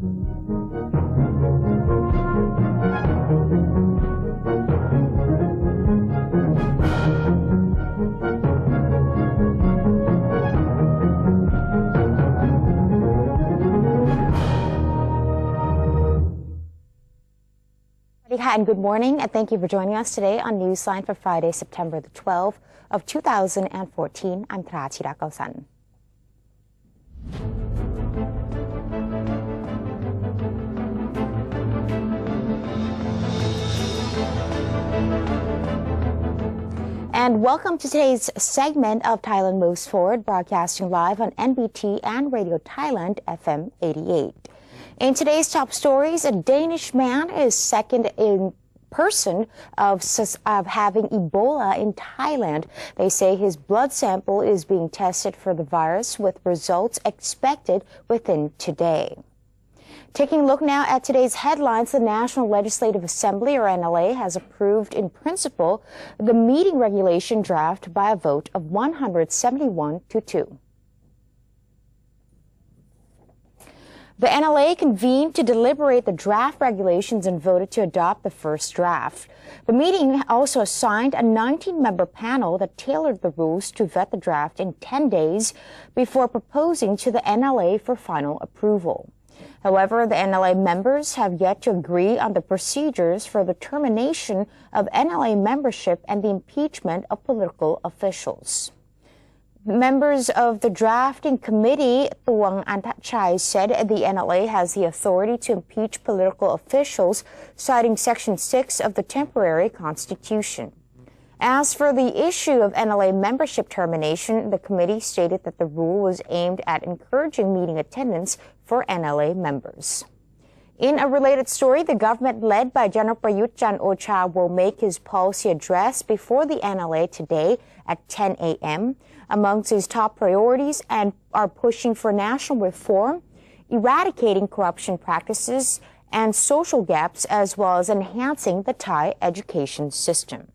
And good morning, and thank you for joining us today on Newsline for Friday, September the 12th of 2014. I'm Trachira Kausan. And welcome to today's segment of Thailand Moves Forward, broadcasting live on NBT and Radio Thailand FM 88. In today's top stories, a Danish man is second in person of having Ebola in Thailand. They say his blood sample is being tested for the virus with results expected within today. Taking a look now at today's headlines, the National Legislative Assembly, or NLA, has approved in principle the meeting regulation draft by a vote of 171 to 2. The NLA convened to deliberate the draft regulations and voted to adopt the first draft. The meeting also assigned a 19-member panel that tailored the rules to vet the draft in 10 days before proposing to the NLA for final approval. However, the NLA members have yet to agree on the procedures for the termination of NLA membership and the impeachment of political officials. Members of the drafting committee, Tuang Antachai, said the NLA has the authority to impeach political officials, citing Section 6 of the temporary constitution. As for the issue of NLA membership termination, the committee stated that the rule was aimed at encouraging meeting attendance for NLA members. In a related story, the government led by General Prayut Chan-o-cha will make his policy address before the NLA today at 10 a.m. Amongst his top priorities and are pushing for national reform, eradicating corruption practices and social gaps, as well as enhancing the Thai education system.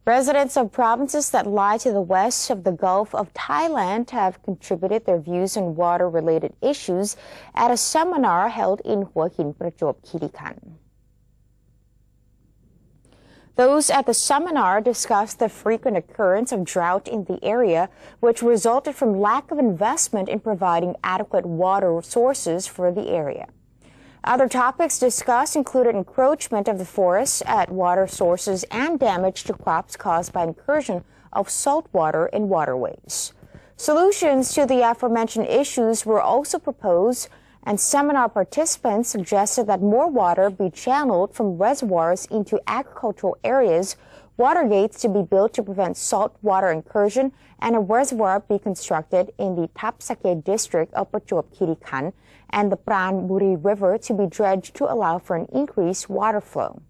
Residents of provinces that lie to the west of the Gulf of Thailand have contributed their views on water-related issues at a seminar held in Hua Hin, Prachuap Khiri Khan. Those at the seminar discussed the frequent occurrence of drought in the area, which resulted from lack of investment in providing adequate water sources for the area. Other topics discussed included encroachment of the forests at water sources and damage to crops caused by incursion of salt water in waterways. Solutions to the aforementioned issues were also proposed, and seminar participants suggested that more water be channeled from reservoirs into agricultural areas, water gates to be built to prevent salt water incursion, and a reservoir be constructed in the Thapsake district of Prachuap Khiri Khan and the Pran Buri River to be dredged to allow for an increased water flow.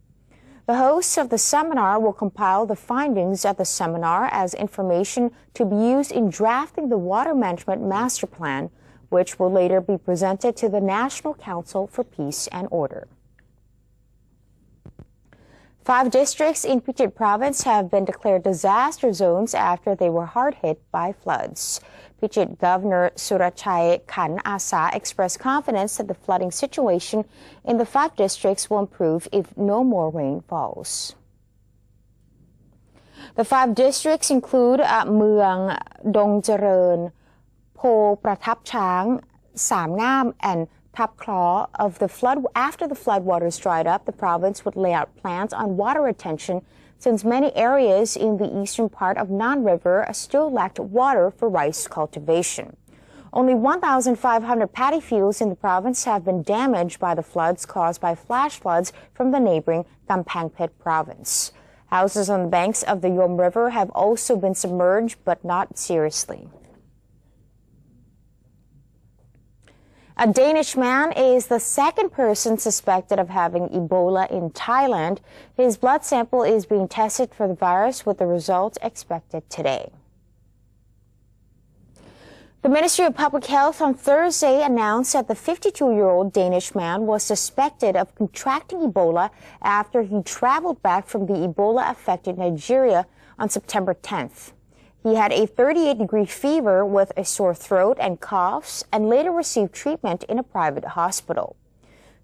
The hosts of the seminar will compile the findings at the seminar as information to be used in drafting the Water Management Master Plan, which will later be presented to the National Council for Peace and Order. 5 districts in Phichit province have been declared disaster zones after they were hard hit by floods. Phichit Governor Surachai Khan Asa expressed confidence that the flooding situation in the 5 districts will improve if no more rain falls. The 5 districts include Mueang, Dong Jareun, Po Pratap Chang, Sam Ngam, and Thap Klaw. After the floodwaters dried up, the province would lay out plans on water retention since many areas in the eastern part of Nan River still lacked water for rice cultivation. Only 1,500 paddy fields in the province have been damaged by the floods caused by flash floods from the neighboring Kamphaeng province. Houses on the banks of the Yom River have also been submerged, but not seriously. A Danish man is the second person suspected of having Ebola in Thailand. His blood sample is being tested for the virus with the results expected today. The Ministry of Public Health on Thursday announced that the 52-year-old Danish man was suspected of contracting Ebola after he traveled back from the Ebola-affected Nigeria on September 10th. He had a 38-degree fever with a sore throat and coughs and later received treatment in a private hospital.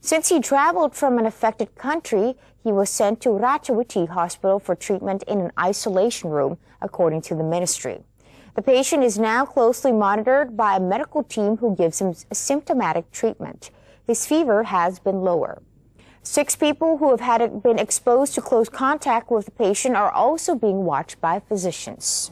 Since he traveled from an affected country, he was sent to Ratchaburi Hospital for treatment in an isolation room, according to the ministry. The patient is now closely monitored by a medical team who gives him symptomatic treatment. His fever has been lower. 6 people who have been exposed to close contact with the patient are also being watched by physicians.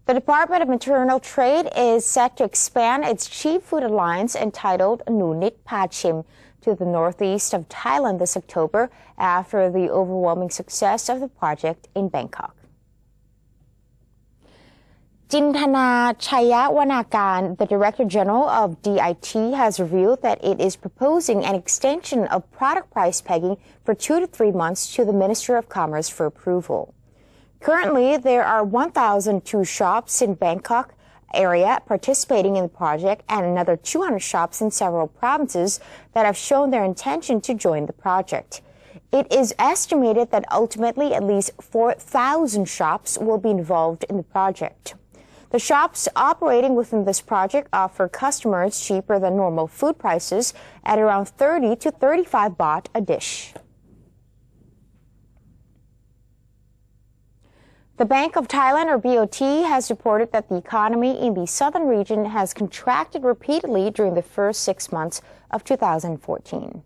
The Department of Internal Trade is set to expand its cheap food alliance entitled Nunit Pachim to the northeast of Thailand this October after the overwhelming success of the project in Bangkok. Jintana Chayawanakan, the Director General of DIT, has revealed that it is proposing an extension of product price pegging for 2 to 3 months to the Minister of Commerce for approval. Currently, there are 1,002 shops in Bangkok area participating in the project and another 200 shops in several provinces that have shown their intention to join the project. It is estimated that ultimately at least 4,000 shops will be involved in the project. The shops operating within this project offer customers cheaper than normal food prices at around 30 to 35 baht a dish. The Bank of Thailand, or BOT, has reported that the economy in the southern region has contracted repeatedly during the first 6 months of 2014.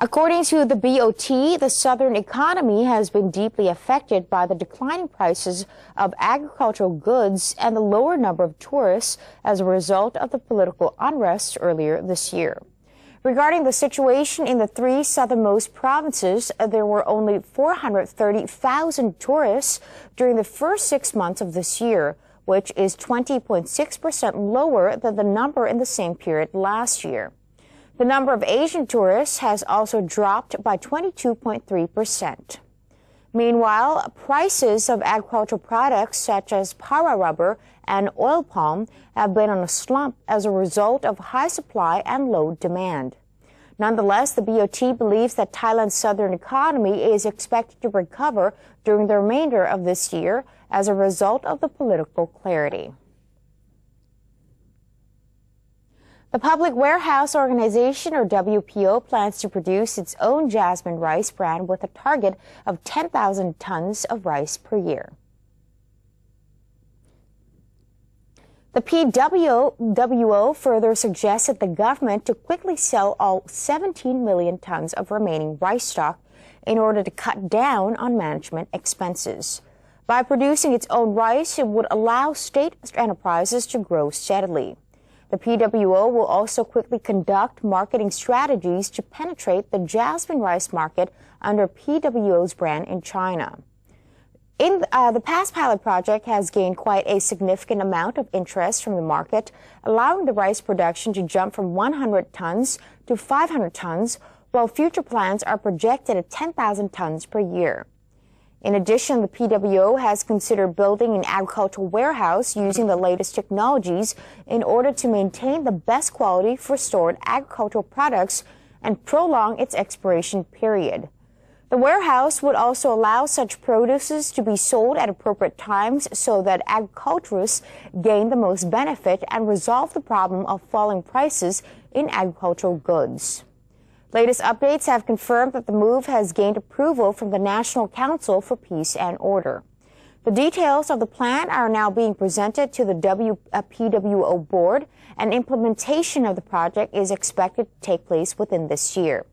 According to the BOT, the southern economy has been deeply affected by the declining prices of agricultural goods and the lower number of tourists as a result of the political unrest earlier this year. Regarding the situation in the 3 southernmost provinces, there were only 430,000 tourists during the first 6 months of this year, which is 20.6% lower than the number in the same period last year. The number of Asian tourists has also dropped by 22.3%. Meanwhile, prices of agricultural products such as para rubber and oil palm have been on a slump as a result of high supply and low demand. Nonetheless, the BOT believes that Thailand's southern economy is expected to recover during the remainder of this year as a result of the political clarity. The Public Warehouse Organization, or WPO, plans to produce its own jasmine rice brand with a target of 10,000 tons of rice per year. The PWO further suggested the government to quickly sell all 17 million tons of remaining rice stock in order to cut down on management expenses. By producing its own rice, it would allow state enterprises to grow steadily. The PWO will also quickly conduct marketing strategies to penetrate the jasmine rice market under PWO's brand in China. The past pilot project has gained quite a significant amount of interest from the market, allowing the rice production to jump from 100 tons to 500 tons, while future plans are projected at 10,000 tons per year. In addition, the PWO has considered building an agricultural warehouse using the latest technologies in order to maintain the best quality for stored agricultural products and prolong its expiration period. The warehouse would also allow such produces to be sold at appropriate times so that agriculturists gain the most benefit and resolve the problem of falling prices in agricultural goods. Latest updates have confirmed that the move has gained approval from the National Council for Peace and Order. The details of the plan are now being presented to the PWO board, and implementation of the project is expected to take place within this year.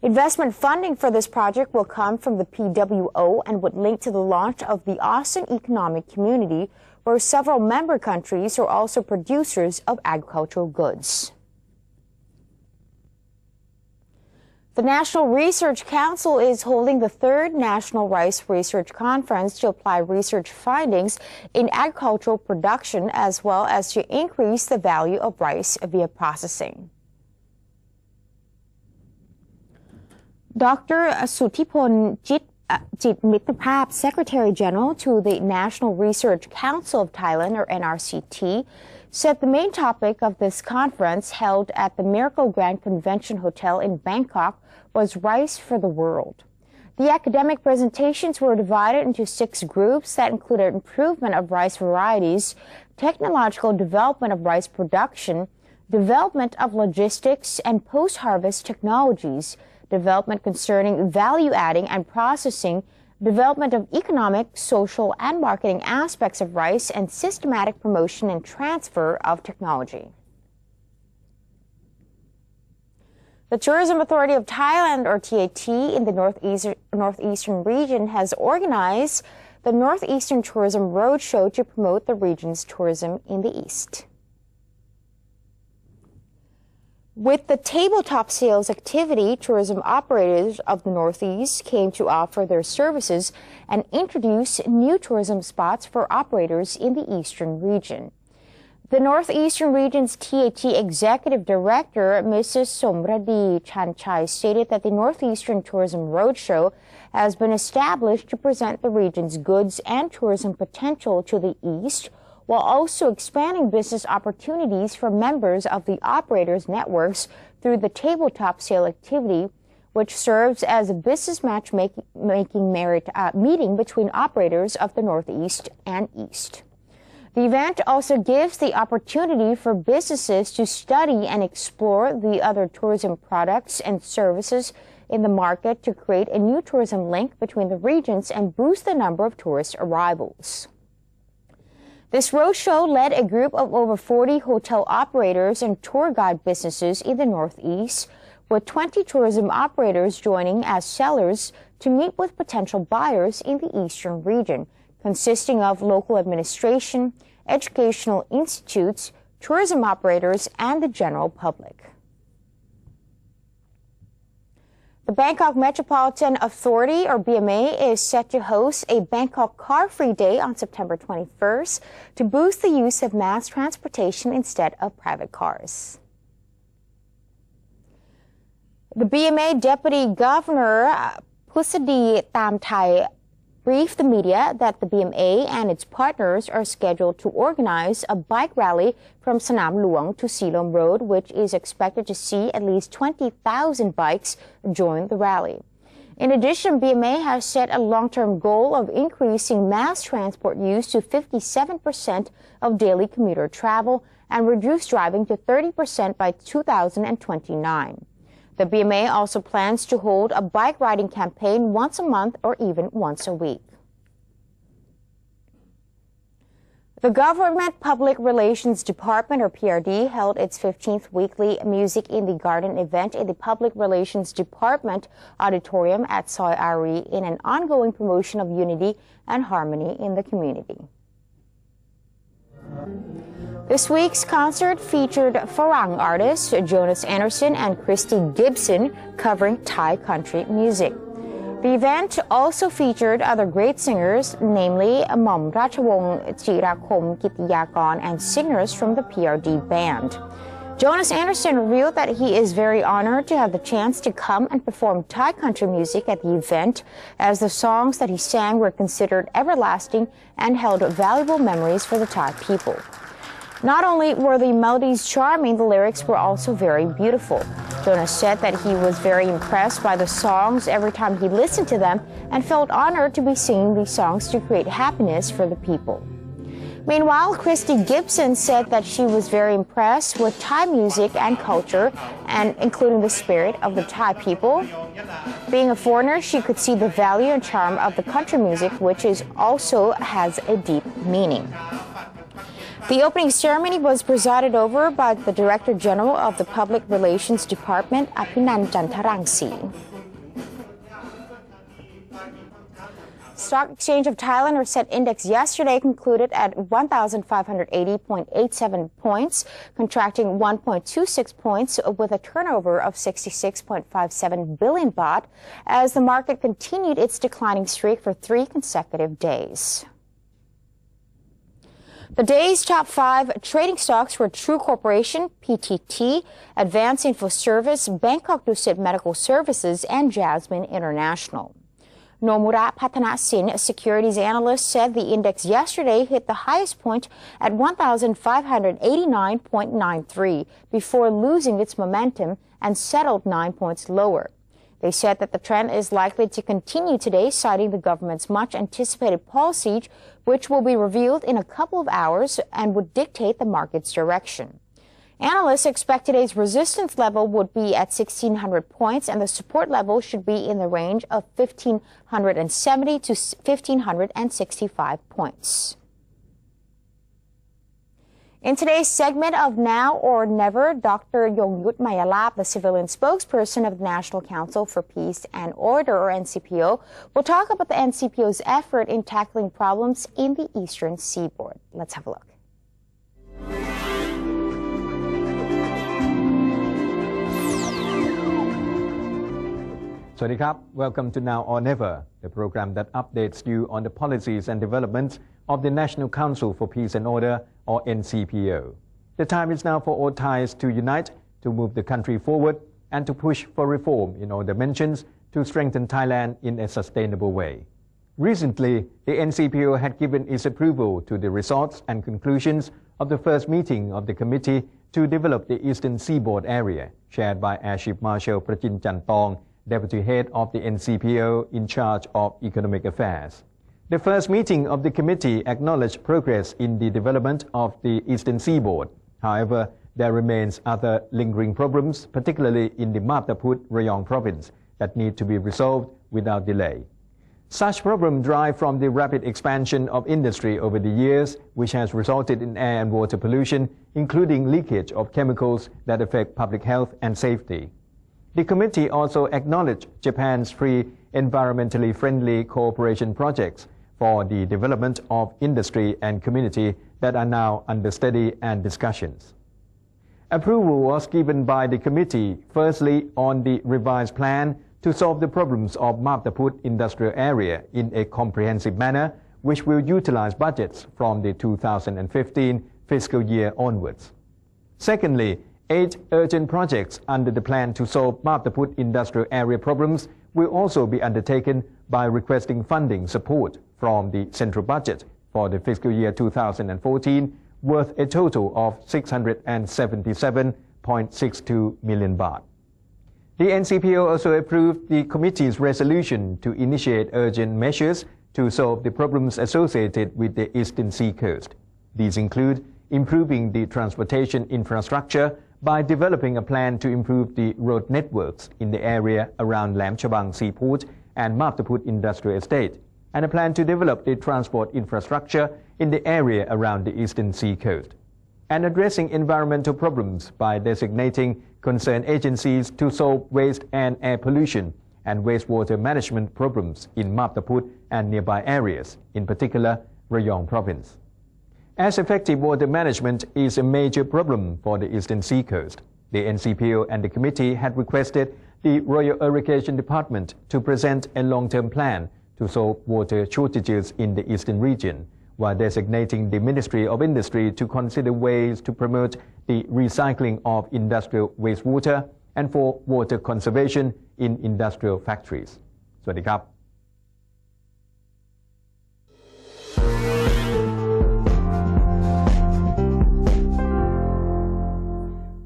Investment funding for this project will come from the PWO and would link to the launch of the ASEAN Economic Community, where several member countries are also producers of agricultural goods. The National Research Council is holding the 3rd National Rice Research Conference to apply research findings in agricultural production as well as to increase the value of rice via processing. Dr. Sutipon Jit Mitrapap, Secretary General to the National Research Council of Thailand, or NRCT, said the main topic of this conference held at the Miracle Grand Convention Hotel in Bangkok was rice for the world. The academic presentations were divided into 6 groups that included improvement of rice varieties, technological development of rice production, development of logistics and post-harvest technologies, development concerning value-adding and processing, development of economic, social, and marketing aspects of rice, and systematic promotion and transfer of technology. The Tourism Authority of Thailand, or TAT, in the northeastern region has organized the Northeastern Tourism Roadshow to promote the region's tourism in the east. With the tabletop sales activity, tourism operators of the Northeast came to offer their services and introduce new tourism spots for operators in the eastern region. The Northeastern region's TAT Executive Director, Mrs. Somradi Chanchai, stated that the Northeastern Tourism Roadshow has been established to present the region's goods and tourism potential to the east, while also expanding business opportunities for members of the operators' networks through the tabletop sale activity, which serves as a business matchmaking meeting between operators of the Northeast and East. The event also gives the opportunity for businesses to study and explore the other tourism products and services in the market to create a new tourism link between the regions and boost the number of tourist arrivals. This roadshow led a group of over 40 hotel operators and tour guide businesses in the Northeast, with 20 tourism operators joining as sellers to meet with potential buyers in the eastern region, consisting of local administration, educational institutes, tourism operators, and the general public. The Bangkok Metropolitan Authority, or BMA, is set to host a Bangkok Car-Free Day on September 21st to boost the use of mass transportation instead of private cars. The BMA Deputy Governor Pusadi Tamthai briefed the media that the BMA and its partners are scheduled to organize a bike rally from Sanam Luang to Silom Road, which is expected to see at least 20,000 bikes join the rally. In addition, BMA has set a long-term goal of increasing mass transport use to 57% of daily commuter travel and reduce driving to 30% by 2029. The BMA also plans to hold a bike riding campaign once a month or even once a week. The Government Public Relations Department, or PRD, held its 15th weekly Music in the Garden event in the Public Relations Department auditorium at Soi Ari in an ongoing promotion of unity and harmony in the community. This week's concert featured Farang artists Jonas Anderson and Christy Gibson covering Thai country music. The event also featured other great singers, namely Mom Rachawong Chirakom Kitiyakon and singers from the PRD band. Jonas Anderson revealed that he is very honored to have the chance to come and perform Thai country music at the event, as the songs that he sang were considered everlasting and held valuable memories for the Thai people. Not only were the melodies charming, the lyrics were also very beautiful. Jonas said that he was very impressed by the songs every time he listened to them and felt honored to be singing these songs to create happiness for the people. Meanwhile, Christy Gibson said that she was very impressed with Thai music and culture, and including the spirit of the Thai people. Being a foreigner, she could see the value and charm of the country music, which also has a deep meaning. The opening ceremony was presided over by the Director General of the Public Relations Department, Apinan Jantarangsi. Stock Exchange of Thailand, or SET Index, yesterday concluded at 1,580.87 points, contracting 1.26 points with a turnover of 66.57 billion baht, as the market continued its declining streak for 3 consecutive days. The day's top 5 trading stocks were True Corporation, PTT, Advanced Info Service, Bangkok Dusit Medical Services, and Jasmine International. Nomura Patanasin, a securities analyst, said the index yesterday hit the highest point at 1,589.93 before losing its momentum and settled 9 points lower. They said that the trend is likely to continue today, citing the government's much-anticipated policy, which will be revealed in a couple of hours and would dictate the market's direction. Analysts expect today's resistance level would be at 1,600 points, and the support level should be in the range of 1,570 to 1,565 points. In today's segment of Now or Never, Dr. Yongyut Mayalap, the civilian spokesperson of the National Council for Peace and Order, or NCPO, will talk about the NCPO's effort in tackling problems in the eastern seaboard. Let's have a look. Welcome to Now or Never, the program that updates you on the policies and developments of the National Council for Peace and Order, or NCPO. The time is now for all Thais to unite, to move the country forward, and to push for reform in all dimensions to strengthen Thailand in a sustainable way. Recently, the NCPO had given its approval to the results and conclusions of the first meeting of the Committee to develop the Eastern Seaboard area, chaired by Air Chief Marshal Prachin Chantong, Deputy Head of the NCPO in charge of economic affairs. The first meeting of the committee acknowledged progress in the development of the Eastern Seaboard. However, there remains other lingering problems, particularly in the Maptaput, Rayong province, that need to be resolved without delay. Such problems derive from the rapid expansion of industry over the years, which has resulted in air and water pollution, including leakage of chemicals that affect public health and safety. The committee also acknowledged Japan's free, environmentally friendly cooperation projects for the development of industry and community that are now under study and discussions. Approval was given by the committee, firstly on the revised plan to solve the problems of Maptaput industrial area in a comprehensive manner, which will utilize budgets from the 2015 fiscal year onwards. Secondly, 8 urgent projects under the plan to solve Maptaput industrial area problems will also be undertaken by requesting funding support from the central budget for the fiscal year 2014, worth a total of 677.62 million baht. The NCPO also approved the committee's resolution to initiate urgent measures to solve the problems associated with the Eastern Sea coast. These include improving the transportation infrastructure by developing a plan to improve the road networks in the area around Lam Chabang Seaport and Maptaput Industrial Estate, and a plan to develop the transport infrastructure in the area around the Eastern Sea coast, and addressing environmental problems by designating concerned agencies to solve waste and air pollution and wastewater management problems in Maptaput and nearby areas, in particular Rayong province. As effective water management is a major problem for the Eastern Sea coast, the NCPO and the committee had requested the Royal Irrigation Department to present a long-term plan to solve water shortages in the eastern region, while designating the Ministry of Industry to consider ways to promote the recycling of industrial wastewater and for water conservation in industrial factories. สวัสดีครับ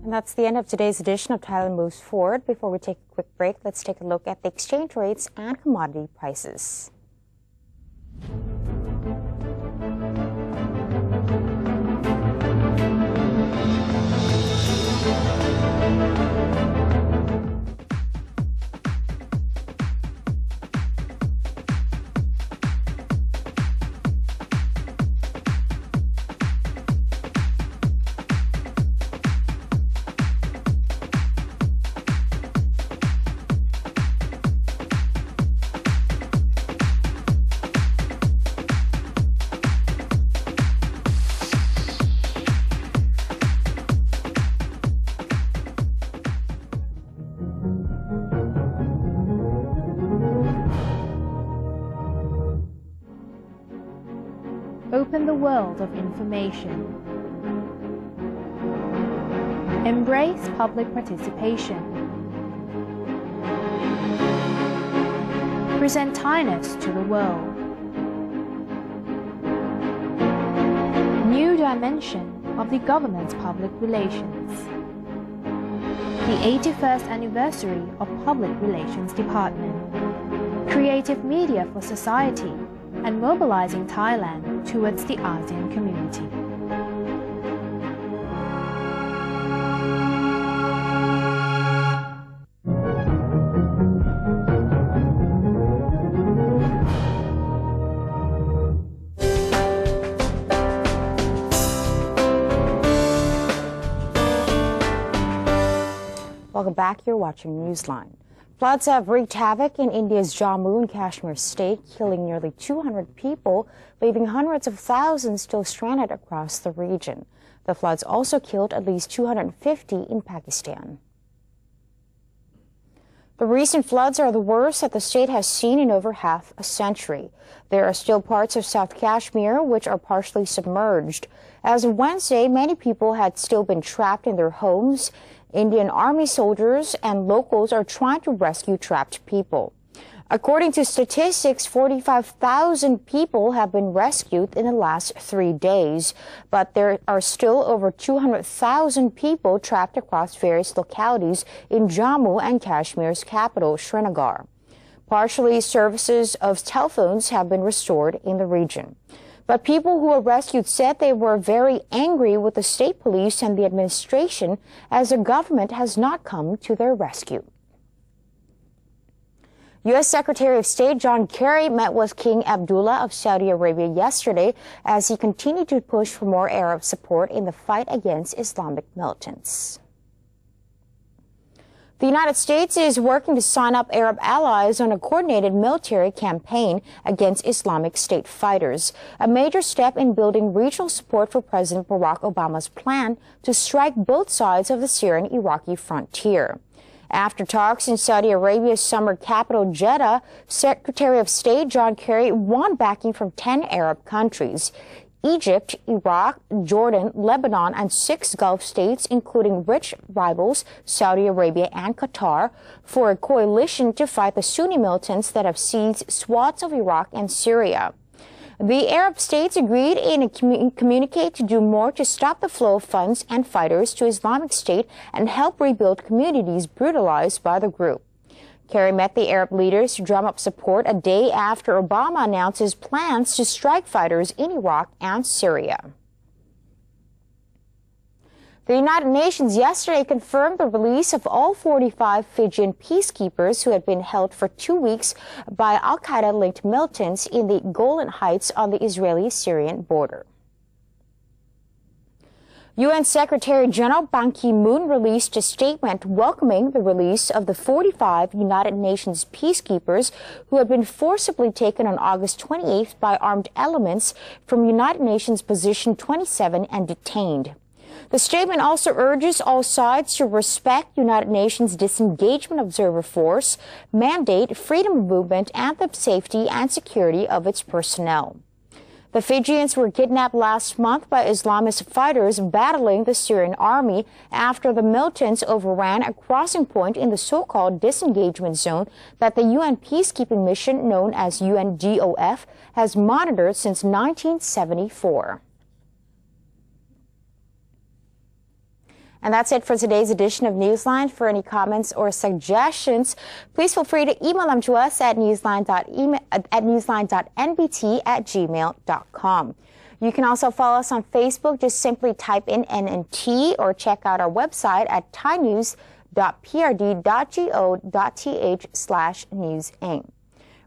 And that's the end of today's edition of Thailand Moves Forward. Before we take a quick break, let's take a look at the exchange rates and commodity prices. Open the world of information. Embrace public participation. Present Thainess to the world. New dimension of the government's public relations. the 81st anniversary of Public Relations Department, creative media for society, and mobilizing Thailand towards the ASEAN community. Welcome back. You're watching Newsline. Floods have wreaked havoc in India's Jammu and Kashmir state, killing nearly 200 people, leaving hundreds of thousands still stranded across the region. The floods also killed at least 250 in Pakistan. The recent floods are the worst that the state has seen in over half a century. There are still parts of South Kashmir which are partially submerged. As of Wednesday, many people had still been trapped in their homes. Indian Army soldiers and locals are trying to rescue trapped people. According to statistics, 45,000 people have been rescued in the last 3 days, but there are still over 200,000 people trapped across various localities in Jammu and Kashmir's capital, Srinagar. Partially, services of telephones have been restored in the region. But people who were rescued said they were very angry with the state police and the administration as the government has not come to their rescue. U.S. Secretary of State John Kerry met with King Abdullah of Saudi Arabia yesterday as he continued to push for more Arab support in the fight against Islamic militants. The United States is working to sign up Arab allies on a coordinated military campaign against Islamic State fighters, a major step in building regional support for President Barack Obama's plan to strike both sides of the Syrian-Iraqi frontier. After talks in Saudi Arabia's summer capital, Jeddah, Secretary of State John Kerry won backing from 10 Arab countries: Egypt, Iraq, Jordan, Lebanon, and 6 Gulf states, including rich rivals Saudi Arabia and Qatar, for a coalition to fight the Sunni militants that have seized swaths of Iraq and Syria. The Arab states agreed in a communique to do more to stop the flow of funds and fighters to Islamic State and help rebuild communities brutalized by the group. Kerry met the Arab leaders to drum up support a day after Obama announced his plans to strike fighters in Iraq and Syria. The United Nations yesterday confirmed the release of all 45 Fijian peacekeepers who had been held for 2 weeks by al-Qaeda-linked militants in the Golan Heights on the Israeli-Syrian border. UN Secretary General Ban Ki-moon released a statement welcoming the release of the 45 United Nations peacekeepers who had been forcibly taken on August 28th by armed elements from United Nations Position 27 and detained. The statement also urges all sides to respect United Nations Disengagement Observer Force, mandate freedom of movement, and the safety and security of its personnel. The Fijians were kidnapped last month by Islamist fighters battling the Syrian army after the militants overran a crossing point in the so-called disengagement zone that the UN peacekeeping mission known as UNDOF has monitored since 1974. And that's it for today's edition of Newsline. For any comments or suggestions, please feel free to email them to us at newsline.nbt@gmail.com. You can also follow us on Facebook. Just simply type in NNT or check out our website at thainews.prd.go.th/newsaim.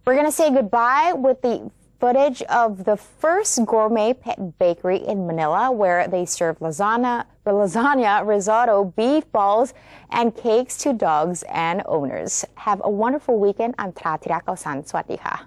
We're going to say goodbye with the footage of the first gourmet bakery in Manila, where they serve lasagna, risotto, beef balls, and cakes to dogs and owners. Have a wonderful weekend. I'm Tratira Kausan. Sawasdee ka.